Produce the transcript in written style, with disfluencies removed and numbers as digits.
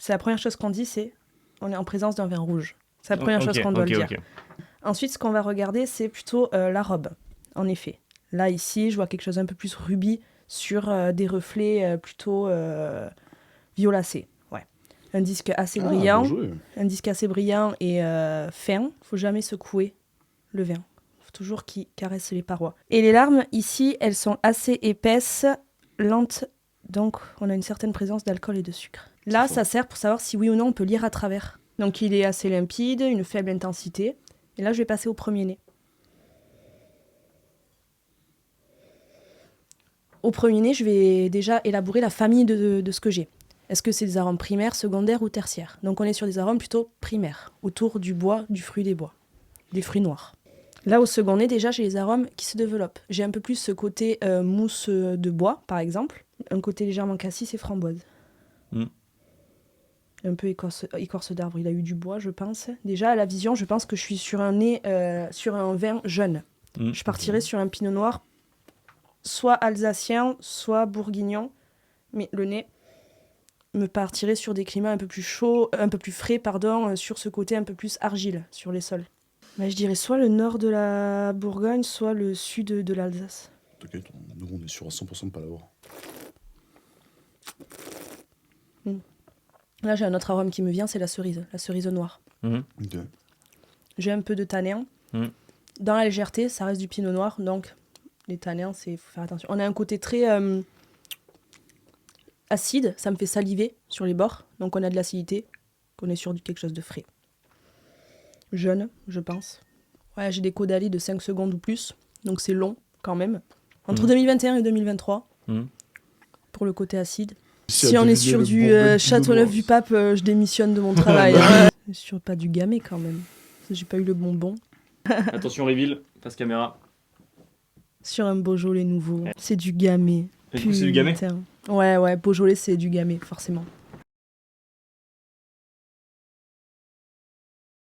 C'est la première chose qu'on dit, c'est on est en présence d'un vin rouge. C'est la première chose qu'on doit le dire. Ensuite, ce qu'on va regarder, c'est plutôt la robe, en effet. Là, ici, je vois quelque chose un peu plus rubis sur des reflets plutôt violacés. Ouais. Un disque assez brillant. Un disque assez brillant et fin. Faut jamais secouer le vin. Faut toujours qu'il caresse les parois. Et les larmes, ici, elles sont assez épaisses, lentes. Donc, on a une certaine présence d'alcool et de sucre. Là, ça sert pour savoir si oui ou non on peut lire à travers. Donc, il est assez limpide, une faible intensité. Et là, je vais passer au premier nez. Au premier nez, je vais déjà élaborer la famille de ce que j'ai. Est-ce que c'est des arômes primaires, secondaires ou tertiaires? Donc, on est sur des arômes plutôt primaires, autour du bois, du fruit des bois, des fruits noirs. Là, au second nez, déjà, j'ai les arômes qui se développent. J'ai un peu plus ce côté mousse de bois, par exemple. Un côté légèrement cassis et framboise. Un peu écorce d'arbre. Il a eu du bois, je pense. Déjà, à la vision, je pense que je suis sur un nez, sur un vin jeune. Je partirais sur un pinot noir, soit alsacien, soit bourguignon. Mais le nez me partirait sur des climats un peu plus chauds, un peu plus frais, sur ce côté un peu plus argile, sur les sols. Mais je dirais soit le nord de la Bourgogne, soit le sud de l'Alsace. T'inquiète, nous on est sûr à 100% de pas l'avoir. Là, j'ai un autre arôme qui me vient, c'est la cerise noire. Okay. J'ai un peu de tanin. Dans la légèreté, ça reste du pinot noir, donc les tanins, faut faire attention. On a un côté très acide, ça me fait saliver sur les bords, donc on a de l'acidité, qu'on est sur quelque chose de frais. Jeune, je pense. Ouais, j'ai des caudalies de 5 secondes ou plus, donc c'est long quand même. Entre 2021 et 2023, pour le côté acide. Si on est sur du Châteauneuf-du-Pape, je démissionne de mon travail. Sur pas du Gamay quand même. J'ai pas eu le bonbon. Attention, reveal, face caméra. Sur un Beaujolais nouveau. C'est du Gamay. Et du coup, c'est du Gamay ? Ouais, Beaujolais, c'est du Gamay, forcément.